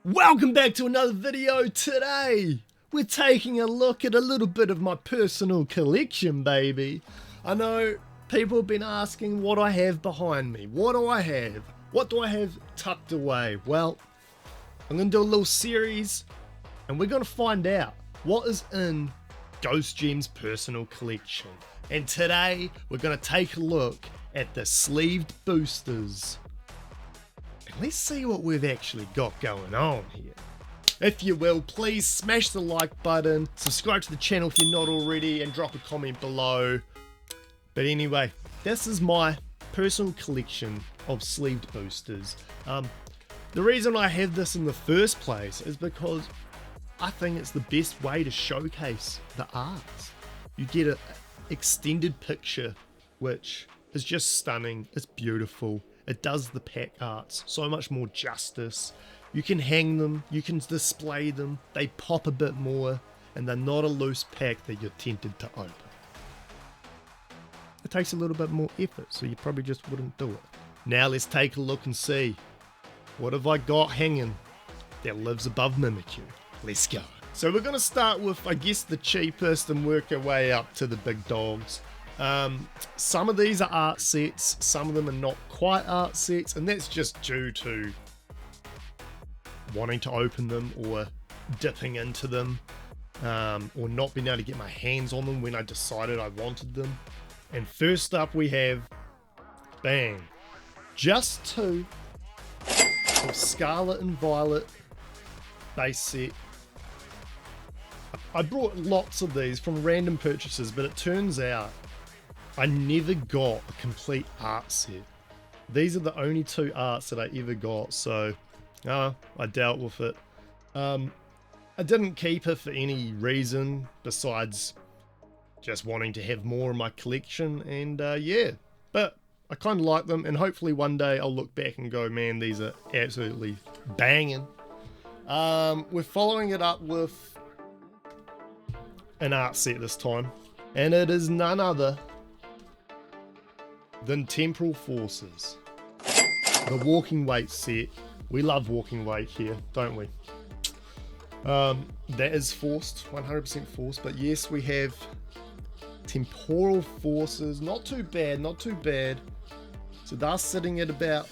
Welcome back to another video. Today we're taking a look at a little bit of my personal collection, baby. I know people have been asking what I have behind me. What do I have? What do I have tucked away? Well, I'm going to do a little series and we're going to find out what is in Ghost Gem's personal collection. And today we're going to take a look at the sleeved boosters. Let's see what we've actually got going on here. If you will, please smash the like button, subscribe to the channel if you're not already, and drop a comment below. But anyway, this is my personal collection of sleeved boosters. The reason I have this in the first place is because I think it's the best way to showcase the arts. You get an extended picture, which is just stunning. It's beautiful. It does the pack arts so much more justice. You can hang them, you can display them, they pop a bit more, and they're not a loose pack that you're tempted to open. It takes a little bit more effort, so you probably just wouldn't do it. Now let's take a look and see, what have I got hanging that lives above Mimikyu? Let's go. So we're going to start with, I guess, the cheapest and work our way up to the big dogs. Some of these are art sets, some of them are not quite art sets, and that's just due to wanting to open them or dipping into them, or not being able to get my hands on them when I decided I wanted them. And first up we have, bang, just two of Scarlet and Violet base set. I brought lots of these from random purchases, but it turns out I never got a complete art set. These are the only two arts that I ever got, so I dealt with it. I didn't keep it for any reason besides just wanting to have more in my collection, and yeah, but I kind of like them, and hopefully one day I'll look back and go, man, these are absolutely banging. We're following it up with an art set this time, and it is none other than Temporal Forces. The walking weight set. We love walking weight here, don't we? That is forced, 100% forced, but yes, we have Temporal Forces. Not too bad, not too bad. So they're sitting at about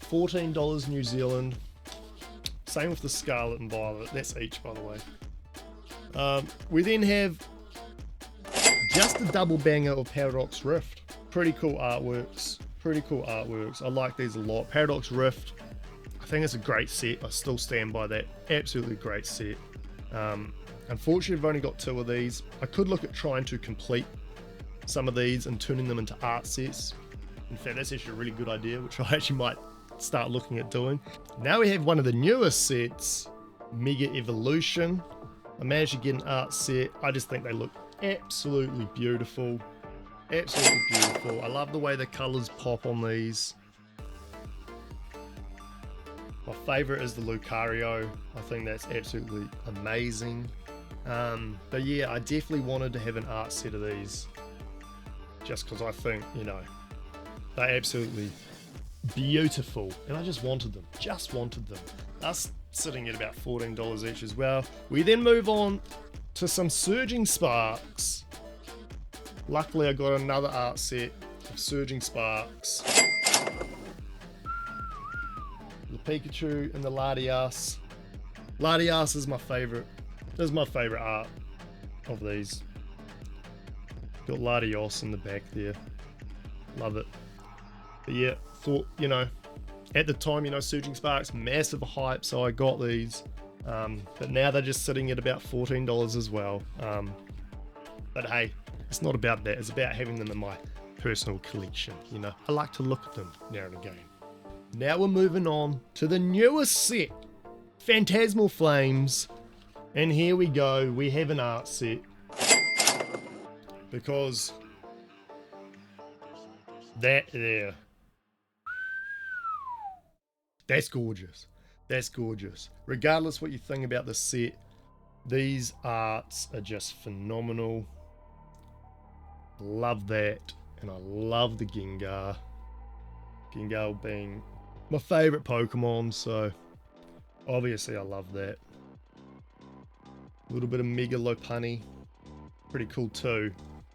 $14 New Zealand. Same with the Scarlet and Violet, that's each, by the way. We then have just a double banger of Paradox Rift. Pretty cool artworks, I like these a lot. Paradox Rift, I think it's a great set. I still stand by that. Absolutely great set. Unfortunately, I've only got two of these. I could look at trying to complete some of these and turning them into art sets. In fact, that's actually a really good idea, which I actually might start looking at doing. Now we have one of the newest sets, Mega Evolution. I managed to get an art set. I just think they look absolutely beautiful. Absolutely beautiful. I love the way the colours pop on these. My favourite is the Lucario. I think that's absolutely amazing. But yeah, I definitely wanted to have an art set of these. Just because I think, you know, they're absolutely beautiful. And I just wanted them. Just wanted them. That's sitting at about $14 each as well. We then move on to some Surging Sparks. Luckily I got another art set of Surging Sparks. The Pikachu and the Latias. Latias is my favourite. This is my favourite art of these. Got Latios in the back there. Love it. But yeah, thought, you know, at the time, you know, Surging Sparks, massive hype, so I got these. But now they're just sitting at about $14 as well. But hey, it's not about that. It's about having them in my personal collection. You know, I like to look at them now and again. Now we're moving on to the newest set, Phantasmal Flames. And here we go. We have an art set. Because that there. That's gorgeous. That's gorgeous. Regardless what you think about the set, these arts are just phenomenal. Love that, and I love the Gengar. Gengar being my favorite Pokemon, so Obviously, I love that. A little bit of Mega Lopunny. Pretty cool too.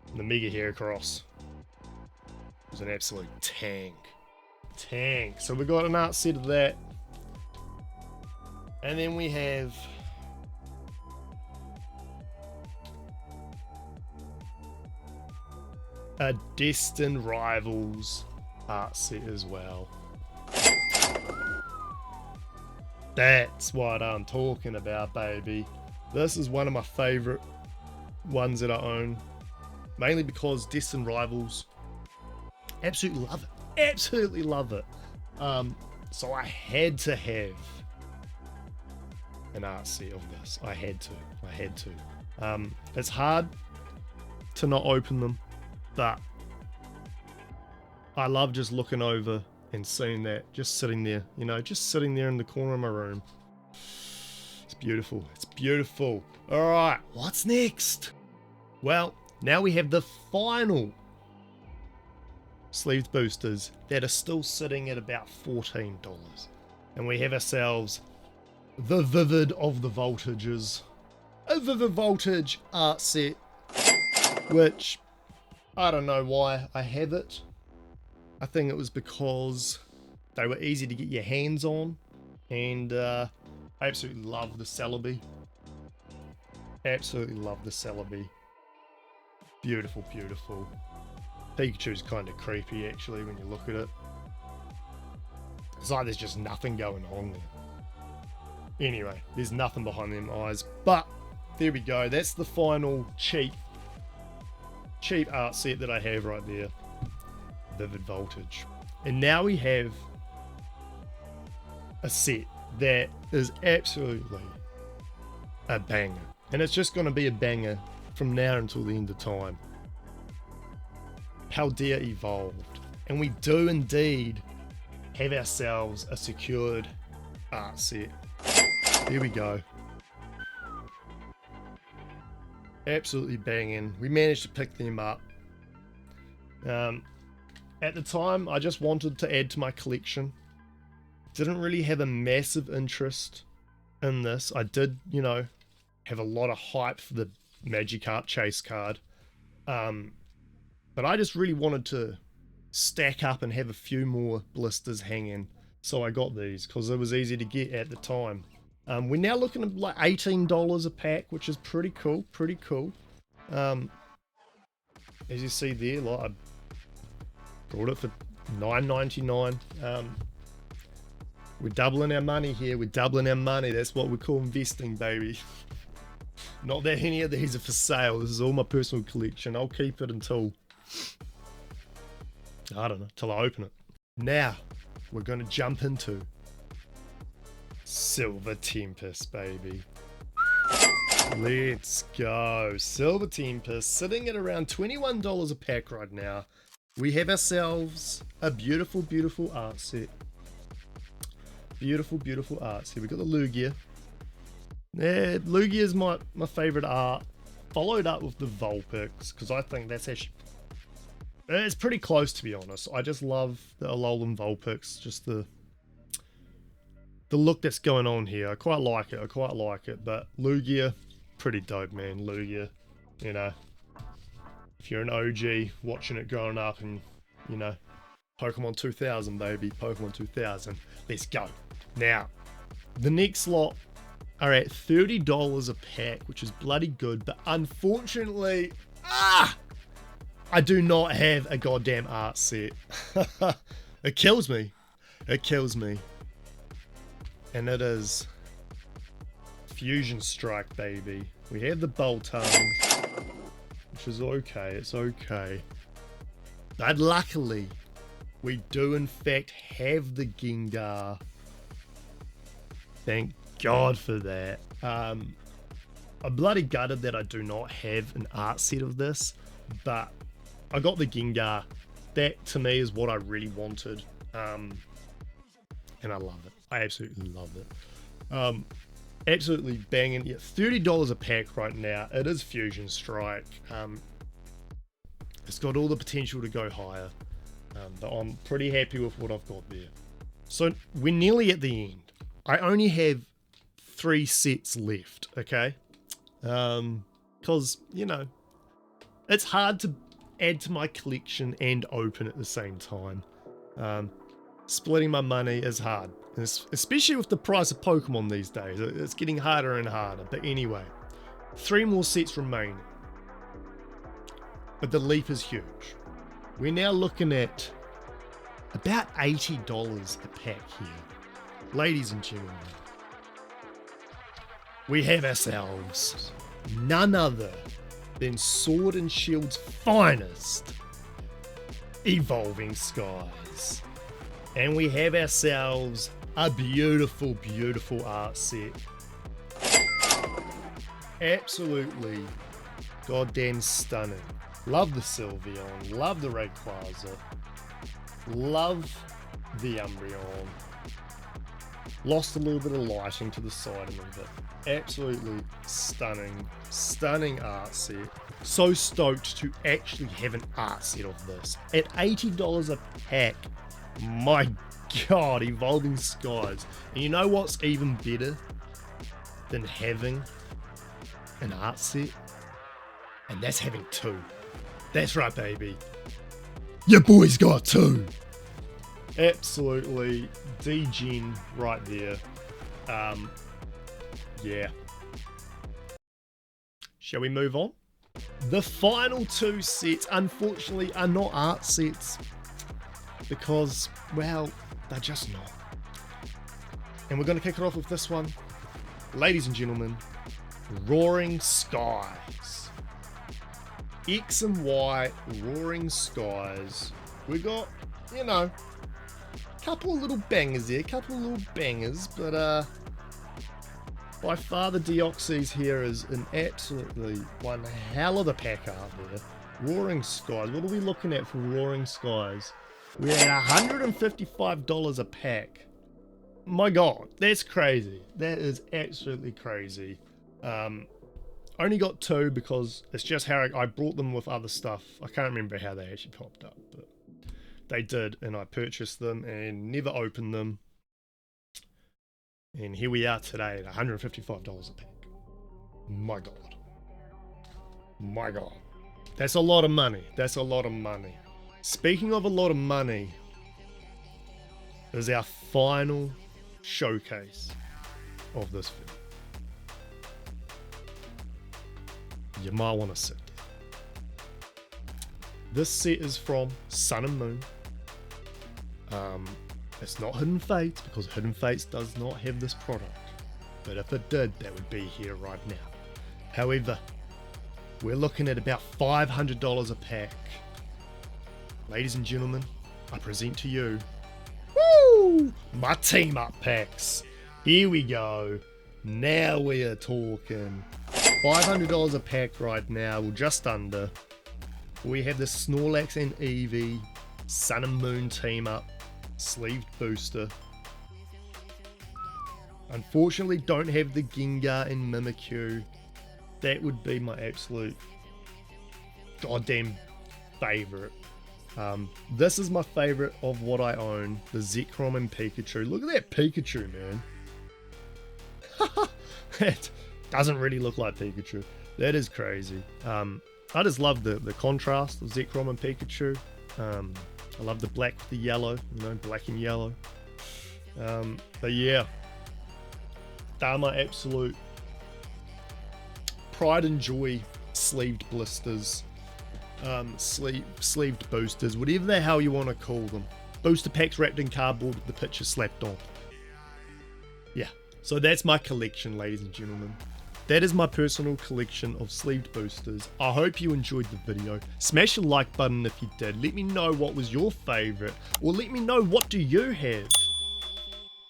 And the Mega Heracross was an absolute tank. So we got an art set of that. And then we have a Destined Rivals art set as well. That's what I'm talking about, baby. This is one of my favorite ones that I own, mainly because Destined Rivals, absolutely love it. Absolutely love it. So I had to have an art set of this. I had to. It's hard to not open them, but I love just looking over and seeing that just sitting there, you know, just sitting there in the corner of my room. It's beautiful. It's beautiful. All right, what's next? Well, now we have the final sleeved boosters that are still sitting at about $14. And we have ourselves the Vivid of the Voltages. A Vivid Voltage art set, which I don't know why I have it. I think it was because they were easy to get your hands on, and I absolutely love the Celebi. Absolutely love the Celebi. Beautiful, beautiful. Pikachu's kind of creepy actually when you look at it. It's like there's just nothing going on there. Anyway, there's nothing behind them eyes, but there we go. That's the final cheap art set that I have right there. Vivid Voltage. And now we have a set that is absolutely a banger. And it's just going to be a banger from now until the end of time. Paldea Evolved. And we do indeed have ourselves a secured art set. Here we go. Absolutely banging. We managed to pick them up. At the time, I just wanted to add to my collection. Didn't really have a massive interest in this. I did, you know, have a lot of hype for the Magikarp chase card. But I just really wanted to stack up and have a few more blisters hanging. So I got these because it was easy to get at the time. We're now looking at like $18 a pack, which is pretty cool, as you see there, like I bought it for $9.99. We're doubling our money here. We're doubling our money. That's what we call investing, baby. Not that any of these are for sale. This is all my personal collection. I'll keep it until, I don't know, till I open it. Now, we're going to jump into Silver Tempest, baby. Let's go. Silver Tempest, sitting at around $21 a pack right now. We have ourselves a beautiful, beautiful art set. Beautiful, beautiful art set. We've got the Lugia. Yeah, Lugia is my favorite art. Followed up with the Vulpix, because I think that's actually... It's pretty close, to be honest. I just love the Alolan Vulpix. Just the look that's going on here. I quite like it. But Lugia, pretty dope, man. Lugia, you know. If you're an OG watching it growing up and, you know, Pokemon 2000, baby. Pokemon 2000. Let's go. Now, the next lot are at $30 a pack, which is bloody good. But unfortunately, I do not have a goddamn art set. It kills me. It kills me. And it is Fusion Strike, baby. We have the Boltons, which is okay. It's okay. But luckily, we do in fact have the Gengar. Thank God for that. I'm bloody gutted that I do not have an art set of this, but I got the Gengar. That to me is what I really wanted. And I love it. I absolutely love it. Absolutely banging. Yeah, $30 a pack right now. It is Fusion Strike. It's got all the potential to go higher. But I'm pretty happy with what I've got there. So we're nearly at the end. I only have 3 sets left, okay? Because, you know, it's hard to add to my collection and open at the same time. Splitting my money is hard, especially with the price of Pokemon these days. It's getting harder and harder. But anyway, 3 more sets remaining. But the leap is huge. We're now looking at about $80 a pack here. Ladies and gentlemen, we have ourselves none other than Sword and Shield's finest, Evolving Skies. And we have ourselves a beautiful, beautiful art set. Absolutely goddamn stunning. Love the Sylveon, love the Rayquaza, love the Umbreon. Lost a little bit of lighting to the side of me, but absolutely stunning, stunning art set. So stoked to actually have an art set of this. At $80 a pack, my god, Evolving Skies. And you know what's even better than having an art set? And that's having 2. That's right, baby. Your boy's got 2. Absolutely degen right there. Yeah. Shall we move on? The final 2 sets, unfortunately, are not art sets because, well, they're just not. And we're going to kick it off with this one. Ladies and gentlemen, Roaring Skies. X and Y Roaring Skies. We got, you know, a couple of little bangers there, but by far the Deoxys here is an absolutely one hell of a pack out there. Roaring Skies, what are we looking at for Roaring Skies? We're at $155 a pack. My god, that's crazy. That is absolutely crazy. Only got 2 because it's just how I brought them with other stuff. I can't remember how they actually popped up, but they did, and I purchased them and never opened them. And here we are today at $155 a pack. My god. My god. That's a lot of money. That's a lot of money. Speaking of a lot of money, is our final showcase of this video. You might want to sit. This set is from Sun and Moon. It's not Hidden Fates because Hidden Fates does not have this product. But if it did, that would be here right now. However, we're looking at about $500 a pack. Ladies and gentlemen, I present to you, woo, my team up packs. Here we go. Now we are talking. $500 a pack right now, well, just under. We have the Snorlax and Eevee Sun and Moon team up sleeved booster. Unfortunately, don't have the Gengar and Mimikyu. That would be my absolute goddamn favorite. This is my favorite of what I own, the Zekrom and Pikachu. Look at that Pikachu, man. That doesn't really look like Pikachu. That is crazy. I just love the contrast of Zekrom and Pikachu. I love the black with the yellow, you know, black and yellow. But yeah, they're my absolute pride and joy sleeved blisters, sleeved boosters, whatever the hell you want to call them. Booster packs wrapped in cardboard with the picture slapped on. Yeah, so that's my collection, ladies and gentlemen. That is my personal collection of sleeved boosters. I hope you enjoyed the video. Smash the like button if you did. Let me know what was your favorite, or let me know what do you have.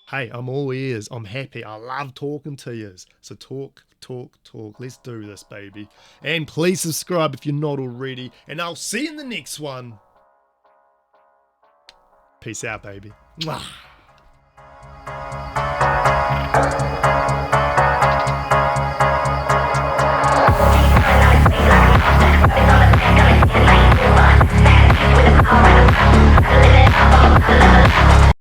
Hey, I'm all ears. I'm happy. I love talking to yous. So talk. Let's do this, baby. And please subscribe if you're not already. And I'll see you in the next one. Peace out, baby. Mwah.